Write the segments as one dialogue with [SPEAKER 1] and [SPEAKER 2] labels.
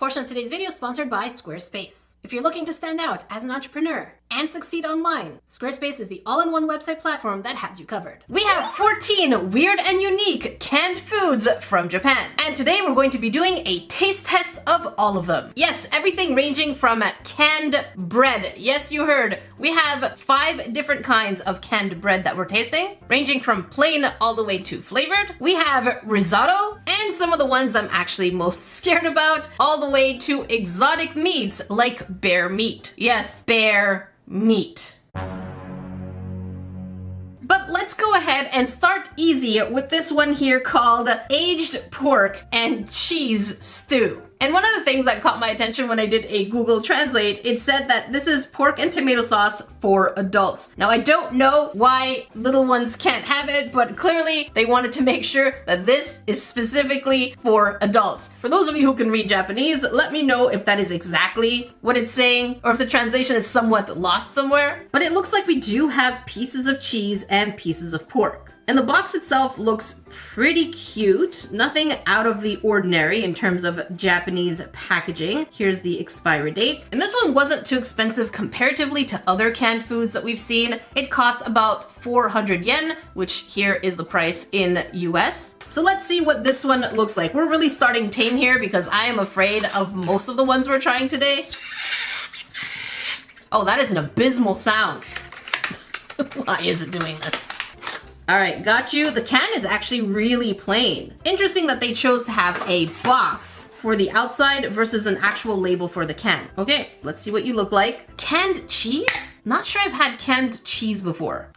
[SPEAKER 1] Portion of today's video is sponsored by Squarespace. If you're looking to stand out as an entrepreneur and succeed online, Squarespace is the all-in-one website platform that has you covered. We have 14 weird and unique canned foods from Japan. And today we're going to be doing a taste test of all of them. Yes, everything ranging from canned bread. Yes, you heard. We have 5 different kinds of canned bread that we're tasting, ranging from plain all the way to flavored. We have risotto, and some of the ones I'm actually most scared about, all the way to exotic meats like bear meat. Yes, bear meat. But let's go ahead and start easy with this one here called aged pork and cheese stew. And one of the things that caught my attention when I did a Google Translate, it said that this is pork and tomato sauce for adults. Now I don't know why little ones can't have it, but clearly they wanted to make sure that this is specifically for adults. For those of you who can read Japanese, let me know if that is exactly what it's saying, or if the translation is somewhat lost somewhere. But it looks like we do have pieces of cheese and pieces of pork. And the box itself looks pretty cute. Nothing out of the ordinary in terms of Japanese packaging. Here's the expiry date. And this one wasn't too expensive comparatively to other canned foods that we've seen. It cost about 400 yen, which here is the price in US. So let's see what this one looks like. We're really starting tame here because I am afraid of most of the ones we're trying today. Oh, that is an abysmal sound. Why is it doing this? All right, got you. The can is actually really plain. Interesting that they chose to have a box for the outside versus an actual label for the can. Okay, let's see what you look like. Canned cheese? Not sure I've had canned cheese before.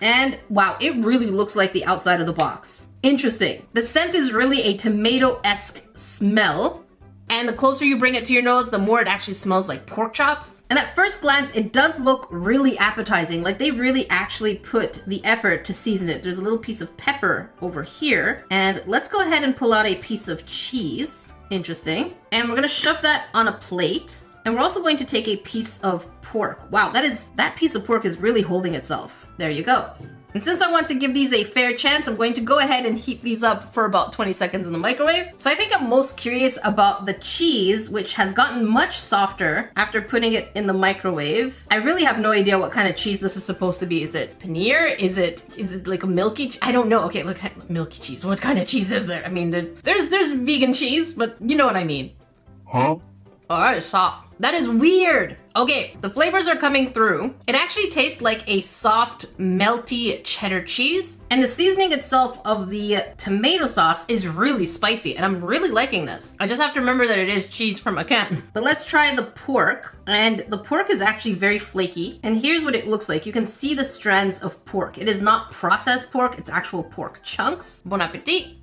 [SPEAKER 1] And wow, it really looks like the outside of the box. Interesting. The scent is really a tomato-esque smell. And the closer you bring it to your nose, the more it actually smells like pork chops. And at first glance, it does look really appetizing. Like they really actually put the effort to season it. There's a little piece of pepper over here. And let's go ahead and pull out a piece of cheese. Interesting. And we're gonna shove that on a plate. And we're also going to take a piece of pork. Wow, that piece of pork is really holding itself. There you go. And since I want to give these a fair chance, I'm going to go ahead and heat these up for about 20 seconds in the microwave. So I think I'm most curious about the cheese, which has gotten much softer after putting it in the microwave. I really have no idea what kind of cheese this is supposed to be. Is it paneer? Is it like a milky I don't know. Okay, look, milky cheese. What kind of cheese is there? I mean, there's vegan cheese, but you know what I mean.
[SPEAKER 2] Huh?
[SPEAKER 1] Oh, that is soft. That is weird. Okay, the flavors are coming through. It actually tastes like a soft, melty cheddar cheese. And the seasoning itself of the tomato sauce is really spicy, and I'm really liking this. I just have to remember that it is cheese from a can. But let's try the pork. And the pork is actually very flaky. And here's what it looks like. You can see the strands of pork. It is not processed pork, it's actual pork chunks. Bon appetit.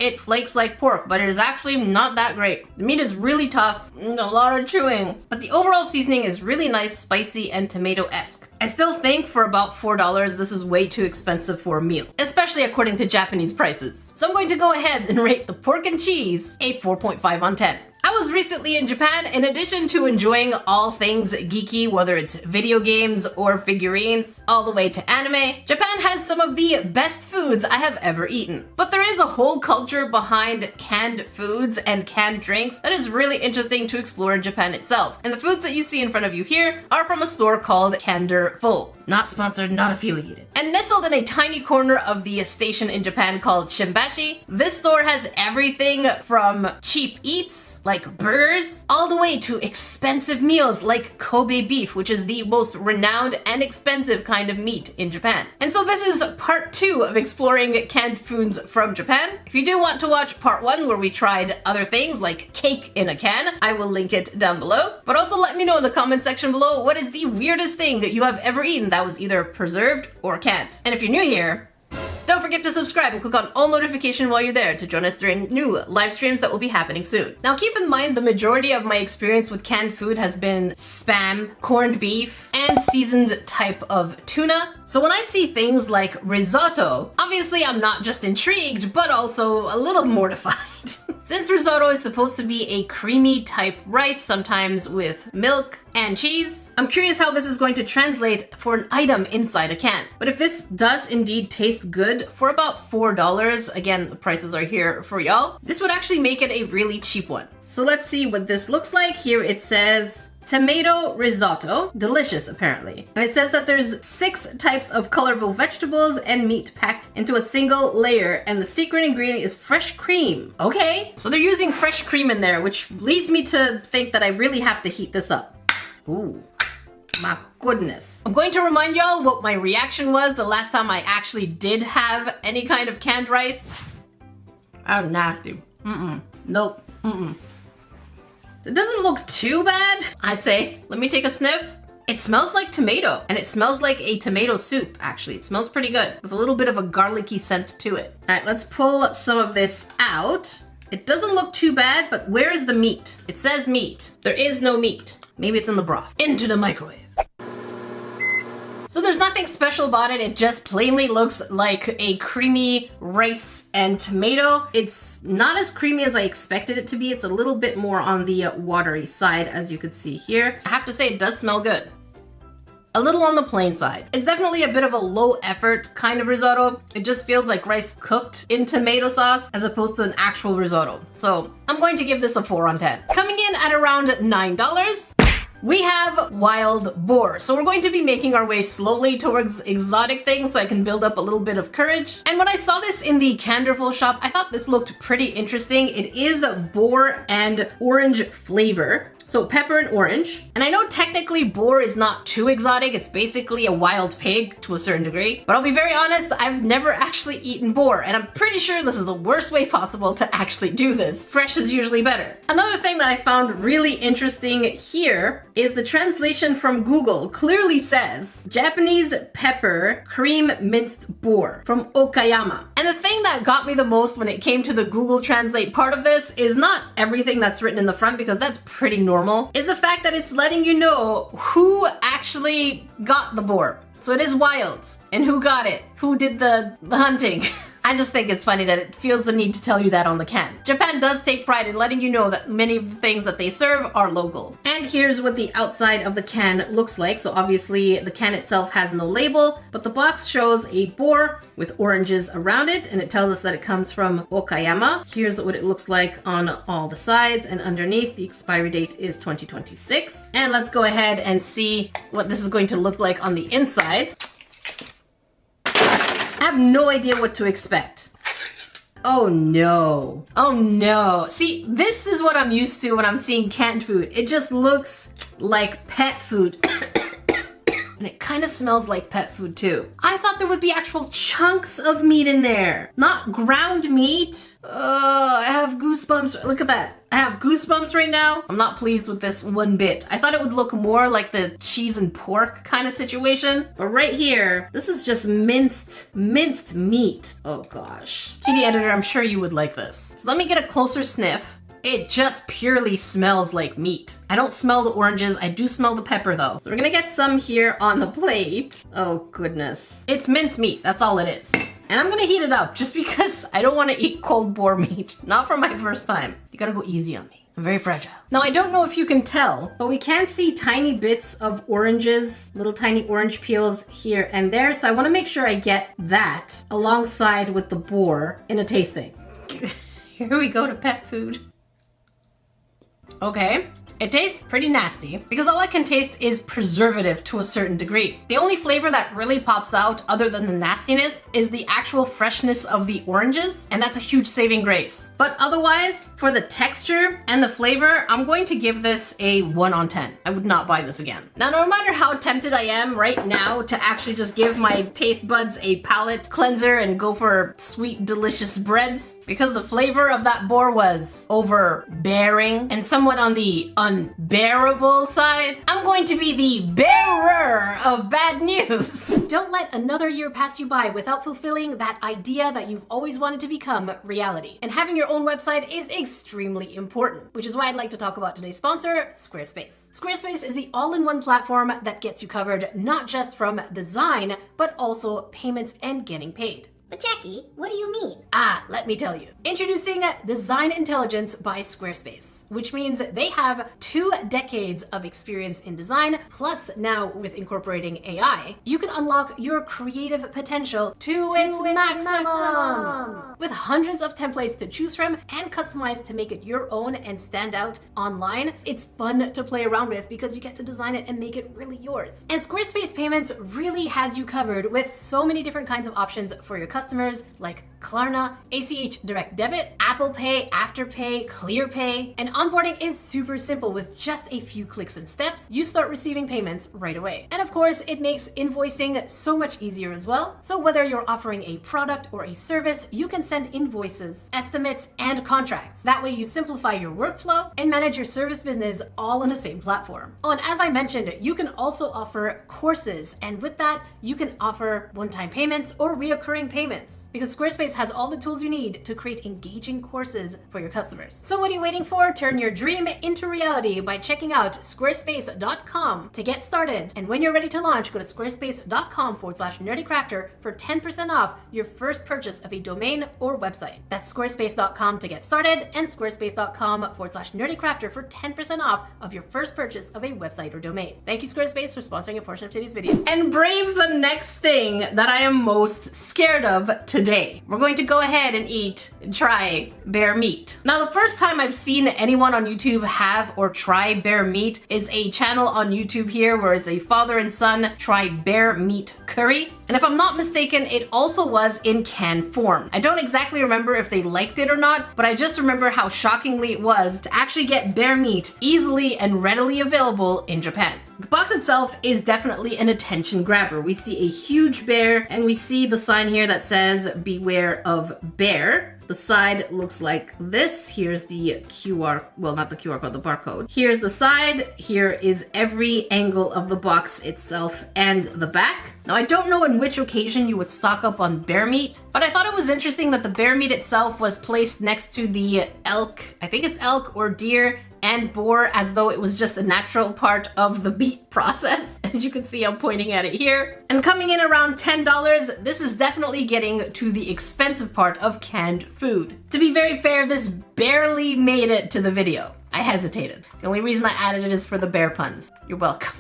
[SPEAKER 1] It flakes like pork, but it is actually not that great. The meat is really tough, a lot of chewing, but the overall seasoning is really nice, spicy, and tomato-esque. I still think for about $4, this is way too expensive for a meal, especially according to Japanese prices. So I'm going to go ahead and rate the pork and cheese a 4.5 on 10. I was recently in Japan. In addition to enjoying all things geeky, whether it's video games or figurines, all the way to anime, Japan has some of the best foods I have ever eaten. But there is a whole culture behind canned foods and canned drinks that is really interesting to explore in Japan itself. And the foods that you see in front of you here are from a store called Candor Full. Not sponsored, not affiliated. And nestled in a tiny corner of the station in Japan called Shimbashi, this store has everything from cheap eats, like burgers, all the way to expensive meals like Kobe beef, which is the most renowned and expensive kind of meat in Japan. And so this is part 2 of exploring canned foods from Japan. If you do want to watch part 1 where we tried other things like cake in a can, I will link it down below. But also let me know in the comment section below what is the weirdest thing that you have ever eaten that was either preserved or canned. And if you're new here, don't forget to subscribe and click on all notifications while you're there to join us during new live streams that will be happening soon. Now keep in mind the majority of my experience with canned food has been Spam, corned beef, and seasoned type of tuna. So when I see things like risotto, obviously I'm not just intrigued, but also a little mortified. Since risotto is supposed to be a creamy type rice, sometimes with milk and cheese, I'm curious how this is going to translate for an item inside a can. But if this does indeed taste good for about $4, again, the prices are here for y'all, this would actually make it a really cheap one. So let's see what this looks like. Here it says tomato risotto, delicious apparently. And it says that there's 6 types of colorful vegetables and meat packed into a single layer, and the secret ingredient is fresh cream. Okay, so they're using fresh cream in there, which leads me to think that I really have to heat this up. Ooh, my goodness. I'm going to remind y'all what my reaction was the last time I actually did have any kind of canned rice. That was nasty. Nope. It doesn't look too bad, I say. Let me take a sniff. It smells like tomato, and it smells like a tomato soup, actually. It smells pretty good, with a little bit of a garlicky scent to it. All right, let's pull some of this out. It doesn't look too bad, but where is the meat? It says meat. There is no meat. Maybe it's in the broth. Into the microwave. So there's nothing special about it. It just plainly looks like a creamy rice and tomato. It's not as creamy as I expected it to be. It's a little bit more on the watery side, as you could see here. I have to say, it does smell good. A little on the plain side. It's definitely a bit of a low effort kind of risotto. It just feels like rice cooked in tomato sauce as opposed to an actual risotto. So I'm going to give this a 4 on 10. Coming in at around $9, we have wild boar. So we're going to be making our way slowly towards exotic things so I can build up a little bit of courage. And when I saw this in the Canderful shop, I thought this looked pretty interesting. It is boar and orange flavor. So pepper and orange. And I know technically boar is not too exotic. It's basically a wild pig to a certain degree. But I'll be very honest, I've never actually eaten boar. And I'm pretty sure this is the worst way possible to actually do this. Fresh is usually better. Another thing that I found really interesting here is the translation from Google clearly says Japanese pepper cream minced boar from Okayama. And the thing that got me the most when it came to the Google Translate part of this is not everything that's written in the front, because that's pretty normal, is the fact that it's letting you know who actually got the boar. So it is wild. And who got it? Who did the hunting? I just think it's funny that it feels the need to tell you that on the can. Japan does take pride in letting you know that many of the things that they serve are local. And here's what the outside of the can looks like. So obviously the can itself has no label, but the box shows a boar with oranges around it, and it tells us that it comes from Okayama. Here's what it looks like on all the sides, and underneath the expiry date is 2026. And let's go ahead and see what this is going to look like on the inside. I have no idea what to expect. Oh no. Oh no. See, this is what I'm used to when I'm seeing canned food. It just looks like pet food. And it kind of smells like pet food too. I thought there would be actual chunks of meat in there, not ground meat. I have goosebumps. Look at that. I have goosebumps right now. I'm not pleased with this one bit. I thought it would look more like the cheese and pork kind of situation. But right here, this is just minced meat. Oh gosh. TV editor, I'm sure you would like this. So let me get a closer sniff. It just purely smells like meat. I don't smell the oranges. I do smell the pepper though. So we're gonna get some here on the plate. Oh goodness. It's minced meat, that's all it is. And I'm gonna heat it up just because I don't wanna eat cold boar meat. Not for my first time. You gotta go easy on me. I'm very fragile. Now I don't know if you can tell, but we can see tiny bits of oranges, little tiny orange peels here and there. So I wanna make sure I get that alongside with the boar in a tasting. Here we go to pet food. Okay, it tastes pretty nasty because all I can taste is preservative to a certain degree. The only flavor that really pops out other than the nastiness is the actual freshness of the oranges, and that's a huge saving grace. But otherwise, for the texture and the flavor, I'm going to give this a 1 on 10. I would not buy this again. Now, no matter how tempted I am right now to actually just give my taste buds a palate cleanser and go for sweet, delicious breads, because the flavor of that boar was overbearing and somewhat on the unbearable side, I'm going to be the bearer of bad news. Don't let another year pass you by without fulfilling that idea that you've always wanted to become reality. And having your own website is extremely important, which is why I'd like to talk about today's sponsor, Squarespace. Squarespace is the all-in-one platform that gets you covered not just from design, but also payments and getting paid.
[SPEAKER 2] But Jackie, what do you mean?
[SPEAKER 1] Let me tell you. Introducing Design Intelligence by Squarespace, which means they have 2 decades of experience in design, plus now with incorporating AI, you can unlock your creative potential to its maximum. With hundreds of templates to choose from and customize to make it your own and stand out online, it's fun to play around with because you get to design it and make it really yours. And Squarespace Payments really has you covered with so many different kinds of options for your customers, like Klarna, ACH Direct Debit, Apple Pay, Afterpay, ClearPay, and onboarding is super simple with just a few clicks and steps. You start receiving payments right away. And of course, it makes invoicing so much easier as well. So whether you're offering a product or a service, you can send invoices, estimates, and contracts. That way you simplify your workflow and manage your service business all on the same platform. Oh, and as I mentioned, you can also offer courses, and with that, you can offer one-time payments or reoccurring payments, because Squarespace has all the tools you need to create engaging courses for your customers. So what are you waiting for? Turn your dream into reality by checking out squarespace.com to get started. And when you're ready to launch, go to squarespace.com/nerdycrafter for 10% off your first purchase of a domain or website. That's squarespace.com to get started, and squarespace.com/nerdycrafter for 10% off of your first purchase of a website or domain. Thank you, Squarespace, for sponsoring a portion of today's video. And brave the next thing that I am most scared of today. We're going to go ahead and try bear meat. Now, the first time I've seen anyone on YouTube have or try bear meat is a channel on YouTube here where it's a father and son try bear meat curry. And if I'm not mistaken, it also was in canned form. I don't exactly remember if they liked it or not, but I just remember how shockingly it was to actually get bear meat easily and readily available in Japan. The box itself is definitely an attention grabber. We see a huge bear, and we see the sign here that says beware of bear. The side looks like this. Here's the QR, well, not the QR code, the barcode. Here's the side. Here is every angle of the box itself and the back. Now, I don't know on which occasion you would stock up on bear meat, but I thought it was interesting that the bear meat itself was placed next to the elk, I think it's elk or deer, and boar, as though it was just a natural part of the meat process. As you can see, I'm pointing at it here. And coming in around $10, this is definitely getting to the expensive part of canned food. To be very fair, this barely made it to the video. I hesitated. The only reason I added it is for the bear puns. You're welcome.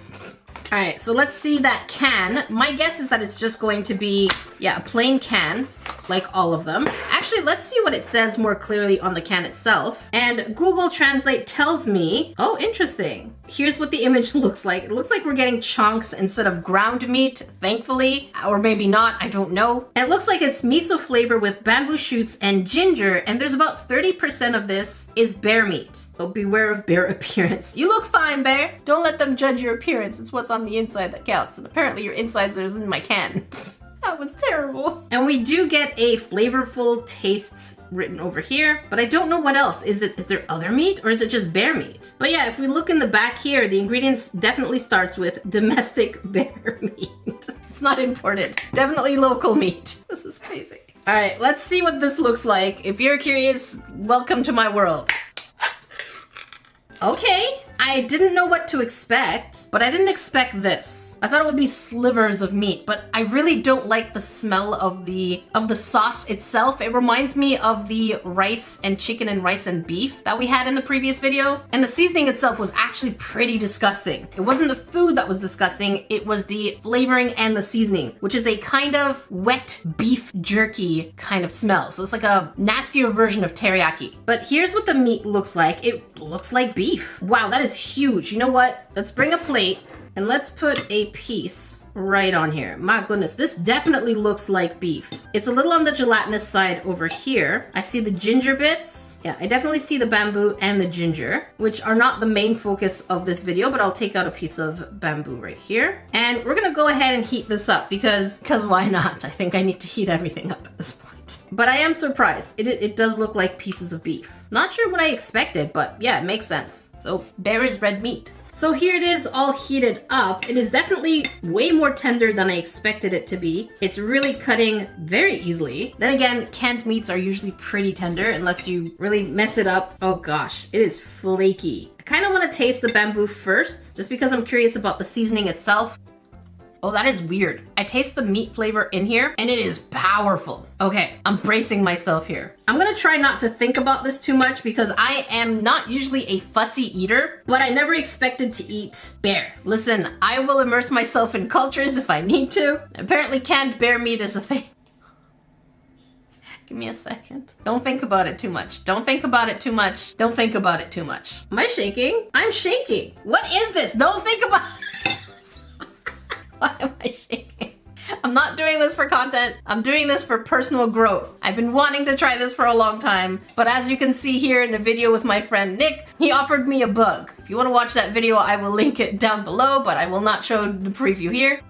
[SPEAKER 1] All right, so let's see that can. My guess is that it's just going to be, a plain can, like all of them. Actually, let's see what it says more clearly on the can itself. And Google Translate tells me, oh, interesting. Here's what the image looks like. It looks like we're getting chunks instead of ground meat, thankfully, or maybe not, I don't know. And it looks like it's miso flavor with bamboo shoots and ginger, and there's about 30% of this is bear meat. Oh, beware of bear appearance. You look fine, bear. Don't let them judge your appearance. It's what's on the inside that counts. And apparently your insides are in my can. That was terrible. And we do get a flavorful taste written over here, but I don't know what else. Is there other meat, or is it just bear meat? But yeah, if we look in the back here, the ingredients definitely starts with domestic bear meat. It's not imported. Definitely local meat. This is crazy. All right, let's see what this looks like. If you're curious, welcome to my world. Okay, I didn't know what to expect, but I didn't expect this. I thought it would be slivers of meat, but I really don't like the smell of the sauce itself. It reminds me of the rice and chicken and rice and beef that we had in the previous video. And the seasoning itself was actually pretty disgusting. It wasn't the food that was disgusting, it was the flavoring and the seasoning, which is a kind of wet beef jerky kind of smell. So it's like a nastier version of teriyaki. But here's what the meat looks like. It looks like beef. Wow, that is huge. You know what? Let's bring a plate. And let's put a piece right on here. My goodness, this definitely looks like beef. It's a little on the gelatinous side over here. I see the ginger bits. Yeah, I definitely see the bamboo and the ginger, which are not the main focus of this video, but I'll take out a piece of bamboo right here. And we're gonna go ahead and heat this up because why not? I think I need to heat everything up at this point. But I am surprised. It does look like pieces of beef. Not sure what I expected, but yeah, it makes sense. So bear is red meat. So here it is all heated up. It is definitely way more tender than I expected it to be. It's really cutting very easily. Then again, canned meats are usually pretty tender unless you really mess it up. Oh gosh, it is flaky. I kind of want to taste the bamboo first, just because I'm curious about the seasoning itself. Oh, that is weird. I taste the meat flavor in here and it is powerful. Okay, I'm bracing myself here. I'm gonna try not to think about this too much because I am not usually a fussy eater, but I never expected to eat bear. Listen, I will immerse myself in cultures if I need to. Apparently canned bear meat is a thing. Give me a second. Don't think about it too much. Don't think about it too much. Don't think about it too much. Am I shaking? I'm shaking. What is this? Don't think about it. Why am I shaking? I'm not doing this for content. I'm doing this for personal growth. I've been wanting to try this for a long time, but as you can see here in the video with my friend Nick, he offered me a bug. If you want to watch that video, I will link it down below, but I will not show the preview here.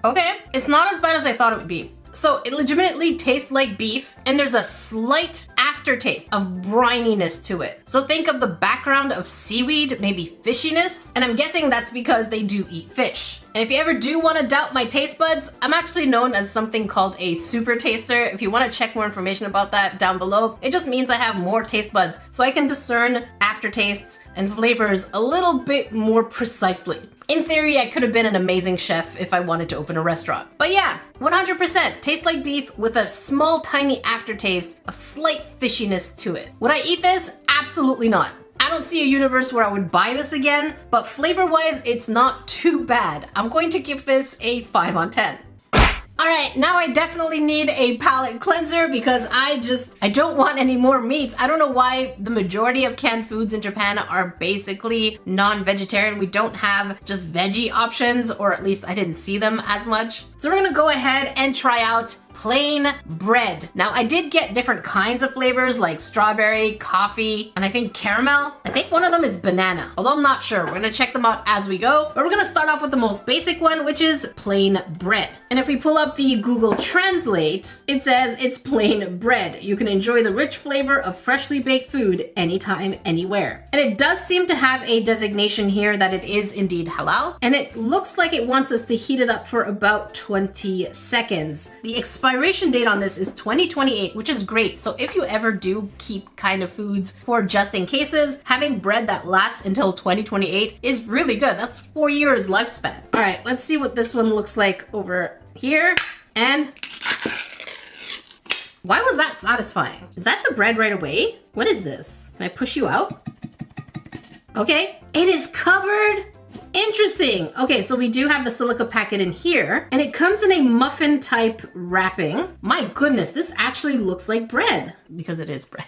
[SPEAKER 1] Okay, it's not as bad as I thought it would be. So it legitimately tastes like beef, and there's a slight aftertaste of brininess to it. So think of the background of seaweed, maybe fishiness, and I'm guessing that's because they do eat fish. And if you ever do want to doubt my taste buds, I'm actually known as something called a super taster. If you want to check more information about that down below, it just means I have more taste buds, so I can discern aftertastes and flavors a little bit more precisely. In theory, I could have been an amazing chef if I wanted to open a restaurant. But yeah, 100% tastes like beef with a small tiny aftertaste of slight fishiness to it. Would I eat this? Absolutely not. I don't see a universe where I would buy this again, but flavor-wise, it's not too bad. I'm going to give this a 5 on 10. Alright, now I definitely need a palate cleanser because I don't want any more meats. I don't know why the majority of canned foods in Japan are basically non-vegetarian. We don't have just veggie options, or at least I didn't see them as much. So we're gonna go ahead and try out plain bread. Now I did get different kinds of flavors like strawberry, coffee, and I think caramel. I think one of them is banana, although I'm not sure. We're gonna check them out as we go. But we're gonna start off with the most basic one, which is plain bread. And if we pull up the Google Translate, it says it's plain bread. You can enjoy the rich flavor of freshly baked food anytime, anywhere. And it does seem to have a designation here that it is indeed halal. And it looks like it wants us to heat it up for about 20 seconds. The expiration date on this is 2028, which is great. So if you ever do keep kind of foods for just in cases, having bread that lasts until 2028 is really good. That's 4 years lifespan. All right, let's see what this one looks like over here. And why was that satisfying? Is that the bread right away? What is this? Can I push you out? Okay, it is covered. Interesting. Okay, so we do have the silica packet in here, and it comes in a muffin type wrapping. My goodness, this actually looks like bread because it is bread.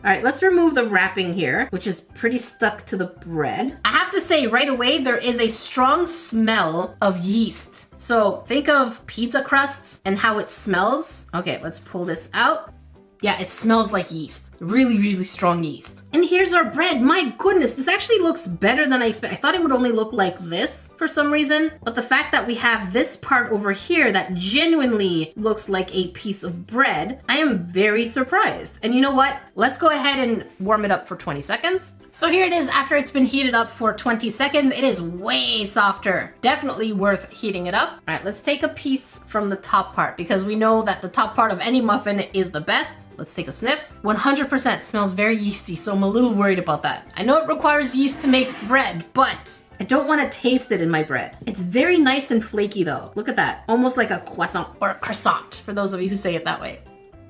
[SPEAKER 1] All right, let's remove the wrapping here, which is pretty stuck to the bread. I have to say right away, there is a strong smell of yeast. So think of pizza crusts and how it smells. Okay, let's pull this out. Yeah, it smells like yeast. Really, really strong yeast. And here's our bread. My goodness, this actually looks better than I expected. I thought it would only look like this for some reason, but the fact that we have this part over here that genuinely looks like a piece of bread, I am very surprised. And you know what? Let's go ahead and warm it up for 20 seconds. So here it is after it's been heated up for 20 seconds. It is way softer. Definitely worth heating it up. All right, let's take a piece from the top part because we know that the top part of any muffin is the best. Let's take a sniff. 100% smells very yeasty, so I'm a little worried about that. I know it requires yeast to make bread, but I don't want to taste it in my bread. It's very nice and flaky though. Look at that. Almost like a croissant or a croissant for those of you who say it that way.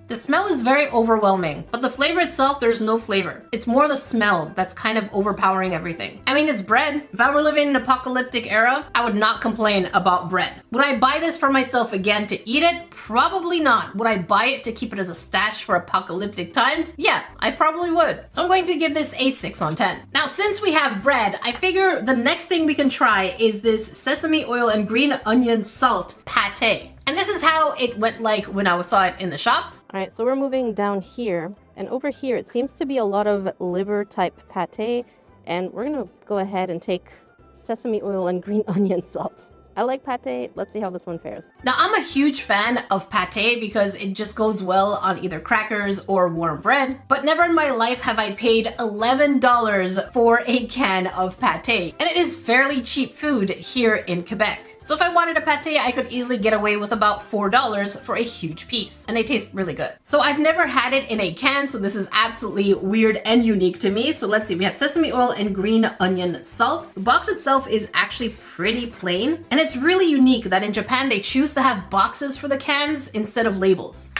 [SPEAKER 1] The smell is very overwhelming, but the flavor itself, there's no flavor. It's more the smell that's kind of overpowering everything. I mean, it's bread. If I were living in an apocalyptic era, I would not complain about bread. Would I buy this for myself again to eat it? Probably not. Would I buy it to keep it as a stash for apocalyptic times? Yeah, I probably would. So I'm going to give this a 6 on 10. Now, since we have bread, I figure the next thing we can try is this sesame oil and green onion salt pate. And this is how it went like when I saw it in the shop. All right, so we're moving down here, and over here it seems to be a lot of liver type pate, and we're gonna go ahead and take sesame oil and green onion salt. I like pate. Let's see how this one fares. Now, I'm a huge fan of pate because it just goes well on either crackers or warm bread, but never in my life have I paid $11 for a can of pate, and it is fairly cheap food here in Quebec. So if I wanted a pate, I could easily get away with about $4 for a huge piece. And they taste really good. So I've never had it in a can, so this is absolutely weird and unique to me. So let's see, we have sesame oil and green onion salt. The box itself is actually pretty plain. And it's really unique that in Japan, they choose to have boxes for the cans instead of labels.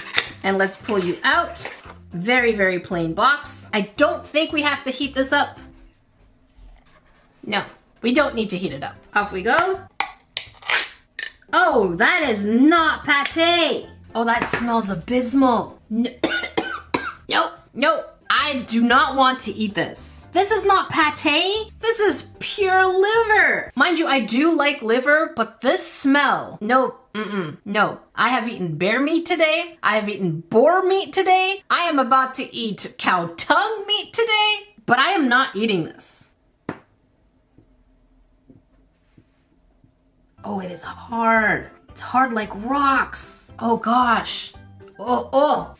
[SPEAKER 1] And let's pull you out. Very, very plain box. I don't think we have to heat this up. No, we don't need to heat it up. Off we go. Oh, that is not pate. Oh, that smells abysmal. No. Nope, nope. I do not want to eat this. This is not pate. This is pure liver. Mind you, I do like liver, but this smell, no. No, I have eaten bear meat today. I have eaten boar meat today. I am about to eat cow tongue meat today, but I am not eating this. Oh, it is hard. It's hard like rocks. Oh gosh. Oh.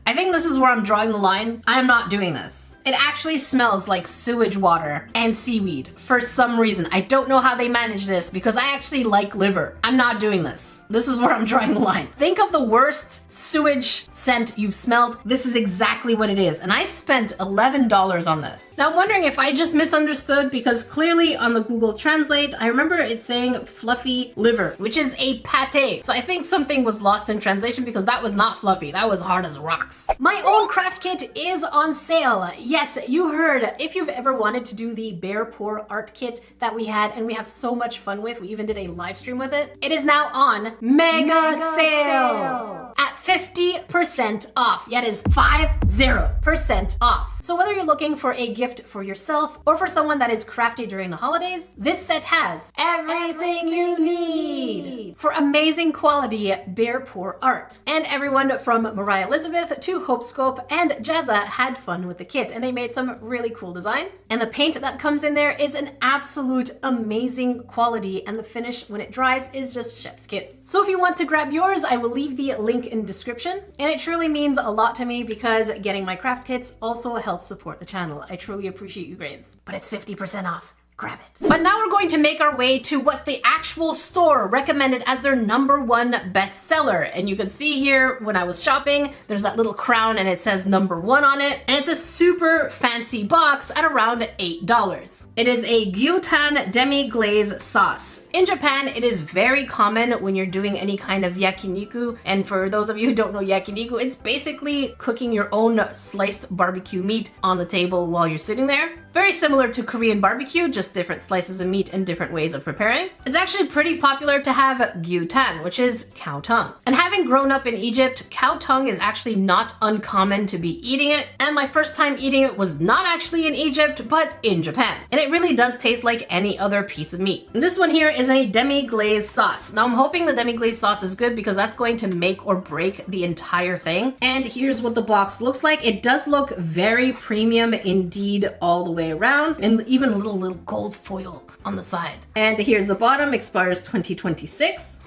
[SPEAKER 1] I think this is where I'm drawing the line. I am not doing this. It actually smells like sewage water and seaweed for some reason. I don't know how they manage this because I actually like liver. I'm not doing this. This is where I'm drawing the line. Think of the worst sewage scent you've smelled. This is exactly what it is. And I spent $11 on this. Now I'm wondering if I just misunderstood because clearly on the Google Translate, I remember it saying fluffy liver, which is a pate. So I think something was lost in translation because that was not fluffy. That was hard as rocks. My own craft kit is on sale. Yes, you heard. If you've ever wanted to do the bear pour art kit that we had and we have so much fun with, we even did a live stream with it. It is now on mega sale at 50% off. Yeah, it is 50% off. So whether you're looking for a gift for yourself or for someone that is crafty during the holidays, this set has everything you need for amazing quality bear pour art. And everyone from Mariah Elizabeth to Hope Scope and Jazza had fun with the kit and they made some really cool designs. And the paint that comes in there is an absolute amazing quality and the finish when it dries is just chef's kiss. So if you want to grab yours, I will leave the link in description. And it truly means a lot to me because getting my craft kits also helps support the channel. I truly appreciate you grains. But it's 50% off. Grab it. But now we're going to make our way to what the actual store recommended as their #1 bestseller. And you can see here when I was shopping, there's that little crown and it says #1 on it. And it's a super fancy box at around $8. It is a gyutan demi-glaze sauce. In Japan, it is very common when you're doing any kind of yakiniku. And for those of you who don't know yakiniku, it's basically cooking your own sliced barbecue meat on the table while you're sitting there. Very similar to Korean barbecue, just different slices of meat and different ways of preparing. It's actually pretty popular to have gyutan, which is cow tongue. And having grown up in Egypt, cow tongue is actually not uncommon to be eating it. And my first time eating it was not actually in Egypt, but in Japan. And it really does taste like any other piece of meat. And this one here is a demi-glaze sauce. Now I'm hoping the demi-glaze sauce is good because that's going to make or break the entire thing. And here's what the box looks like. It does look very premium indeed all the way around, and even a little gold foil on the side. And here's the bottom, expires 2026.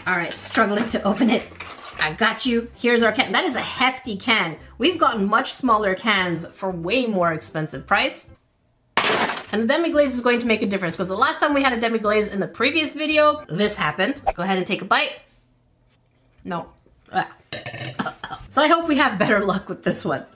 [SPEAKER 1] All right, struggling to open it. I got you. Here's our can. That is a hefty can. We've gotten much smaller cans for way more expensive price. And the demi-glaze is going to make a difference because the last time we had a demi-glaze in the previous video, this happened. Go ahead and take a bite. No. So I hope we have better luck with this one.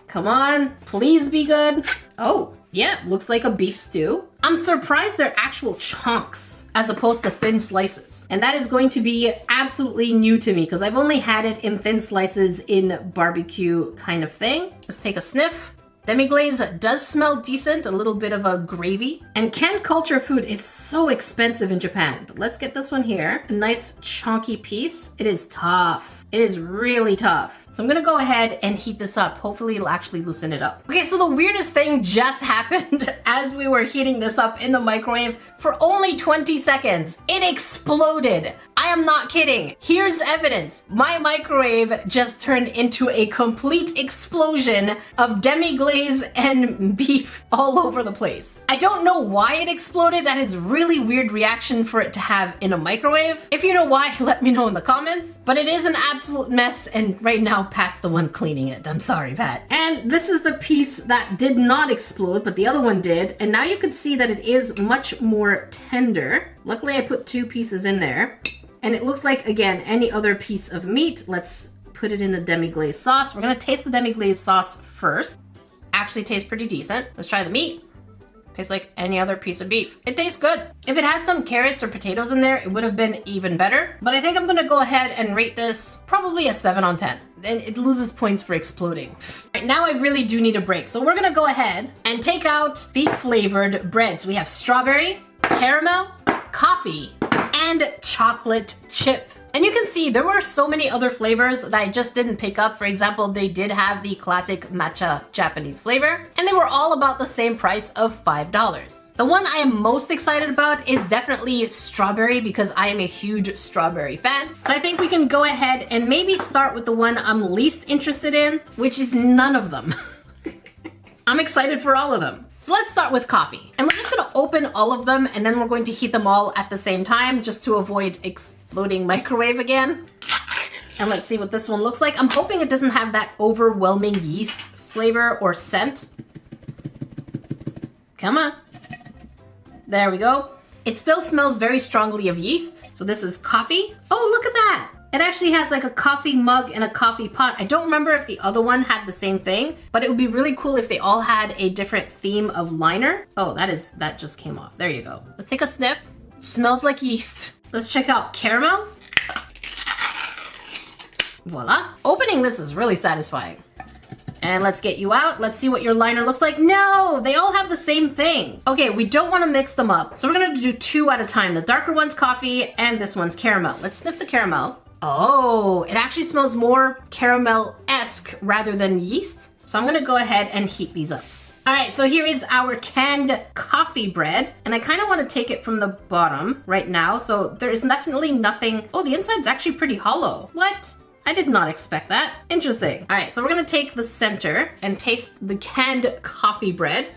[SPEAKER 1] Come on, please be good. Oh, yeah, looks like a beef stew. I'm surprised they're actual chunks as opposed to thin slices. And that is going to be absolutely new to me because I've only had it in thin slices in barbecue kind of thing. Let's take a sniff. Demi-glaze does smell decent, a little bit of a gravy. And canned culture food is so expensive in Japan. But let's get this one here. A nice chunky piece. It is tough. It is really tough. So I'm gonna go ahead and heat this up. Hopefully it'll actually loosen it up. Okay, so the weirdest thing just happened as we were heating this up in the microwave for only 20 seconds. It exploded. I am not kidding. Here's evidence. My microwave just turned into a complete explosion of demi-glaze and beef all over the place. I don't know why it exploded. That is a really weird reaction for it to have in a microwave. If you know why, let me know in the comments. But it is an absolute mess, and right now Pat's the one cleaning it. I'm sorry, Pat. And this is the piece that did not explode, but the other one did. And now you can see that it is much more tender. Luckily, I put 2 pieces in there. And it looks like, again, any other piece of meat. Let's put it in the demi-glaze sauce. We're gonna taste the demi-glaze sauce first. Actually tastes pretty decent. Let's try the meat. Tastes like any other piece of beef. It tastes good. If it had some carrots or potatoes in there, it would have been even better. But I think I'm gonna go ahead and rate this probably a 7 on 10. And it loses points for exploding. Right, now I really do need a break. So we're gonna go ahead and take out the flavored breads. We have strawberry, caramel, coffee, and chocolate chip. And you can see there were so many other flavors that I just didn't pick up. For example, they did have the classic matcha Japanese flavor, and they were all about the same price of $5. The one I am most excited about is definitely strawberry because I am a huge strawberry fan. So I think we can go ahead and maybe start with the one I'm least interested in, which is none of them. I'm excited for all of them. So let's start with coffee. And we're just gonna open all of them and then we're going to heat them all at the same time just to avoid exploding microwave again. And let's see what this one looks like. I'm hoping it doesn't have that overwhelming yeast flavor or scent. Come on. There we go. It still smells very strongly of yeast. So this is coffee. Oh, look at that. It actually has like a coffee mug and a coffee pot. I don't remember if the other one had the same thing, but it would be really cool if they all had a different theme of liner. Oh, that just came off. There you go. Let's take a sniff. It smells like yeast. Let's check out caramel. Voila. Opening this is really satisfying. And let's get you out. Let's see what your liner looks like. No, they all have the same thing. Okay, we don't want to mix them up. So we're gonna do 2 at a time. The darker one's coffee and this one's caramel. Let's sniff the caramel. Oh, it actually smells more caramel-esque rather than yeast. So I'm gonna go ahead and heat these up. All right, so here is our canned coffee bread. And I kind of want to take it from the bottom right now. So there is definitely nothing. Oh, the inside's actually pretty hollow. What? I did not expect that. Interesting. All right, so we're gonna take the center and taste the canned coffee bread.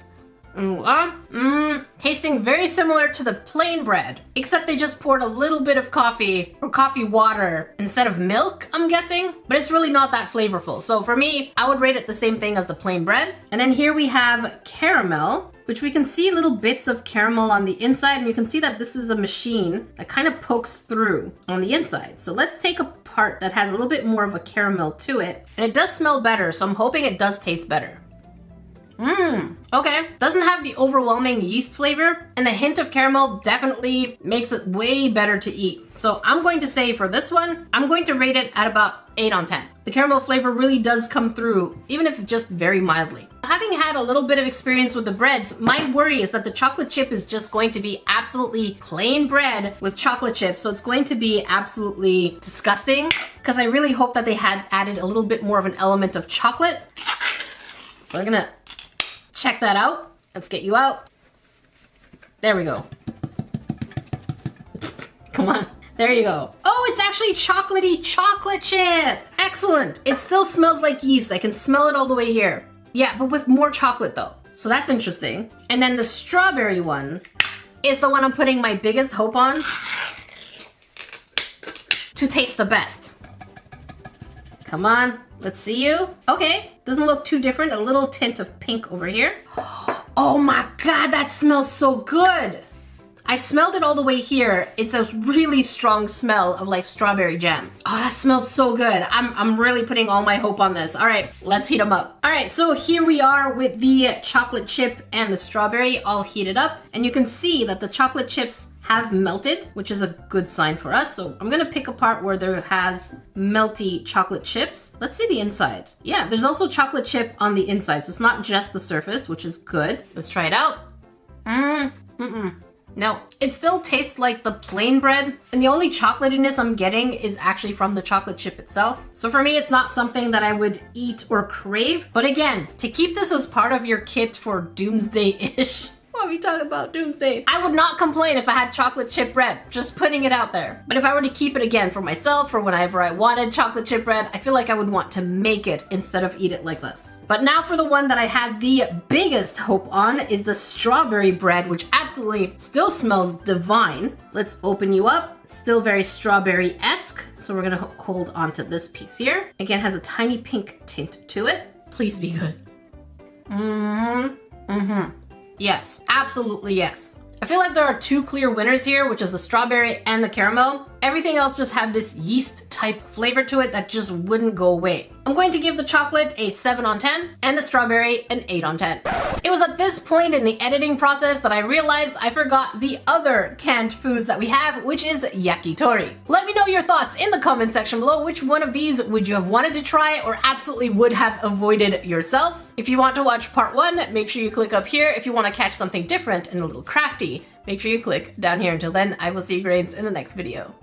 [SPEAKER 1] Tasting very similar to the plain bread, except they just poured a little bit of coffee or coffee water instead of milk, I'm guessing, but it's really not that flavorful. So for me, I would rate it the same thing as the plain bread. And then here we have caramel, which we can see little bits of caramel on the inside, and you can see that this is a machine that kind of pokes through on the inside. So let's take a part that has a little bit more of a caramel to it, and it does smell better, so I'm hoping it does taste better. Okay. Doesn't have the overwhelming yeast flavor, and the hint of caramel definitely makes it way better to eat. So I'm going to say for this one, I'm going to rate it at about 8 on 10. The caramel flavor really does come through, even if just very mildly. Having had a little bit of experience with the breads, my worry is that the chocolate chip is just going to be absolutely plain bread with chocolate chips. So it's going to be absolutely disgusting because I really hope that they had added a little bit more of an element of chocolate. So I'm gonna check that out. Let's get you out. There we go. Come on. There you go. Oh, it's actually chocolatey chocolate chip. Excellent. It still smells like yeast. I can smell it all the way here. Yeah, but with more chocolate though. So that's interesting. And then the strawberry one is the one I'm putting my biggest hope on to taste the best. Come on. Let's see you. Okay, doesn't look too different. A little tint of pink over here. Oh my God, that smells so good. I smelled it all the way here. It's a really strong smell of like strawberry jam. Oh, that smells so good. I'm really putting all my hope on this. All right, let's heat them up. All right, so here we are with the chocolate chip and the strawberry all heated up. And you can see that the chocolate chips have melted, which is a good sign for us. So I'm gonna pick a part where there has melty chocolate chips. Let's see the inside. Yeah, there's also chocolate chip on the inside, so it's not just the surface, which is good. Let's try it out. No, it still tastes like the plain bread, and the only chocolatiness I'm getting is actually from the chocolate chip itself. So for me, it's not something that I would eat or crave. But again, to keep this as part of your kit for doomsday-ish, Why are we talking about doomsday? I would not complain if I had chocolate chip bread, just putting it out there. But if I were to keep it again for myself or whenever I wanted chocolate chip bread, I feel like I would want to make it instead of eat it like this. But now for the one that I had the biggest hope on is the strawberry bread, which absolutely still smells divine. Let's open you up. Still very strawberry-esque. So we're gonna hold on to this piece here. Again, has a tiny pink tint to it. Please be good. Yes, absolutely yes. I feel like there are two clear winners here, which is the strawberry and the caramel. Everything else just had this yeast type flavor to it that just wouldn't go away. I'm going to give the chocolate a 7 on 10 and the strawberry an 8 on 10. It was at this point in the editing process that I realized I forgot the other canned foods that we have, which is yakitori. Let me know your thoughts in the comment section below. Which one of these would you have wanted to try or absolutely would have avoided yourself? If you want to watch part 1, make sure you click up here. If you want to catch something different and a little crafty, make sure you click down here. Until then, I will see you grades in the next video.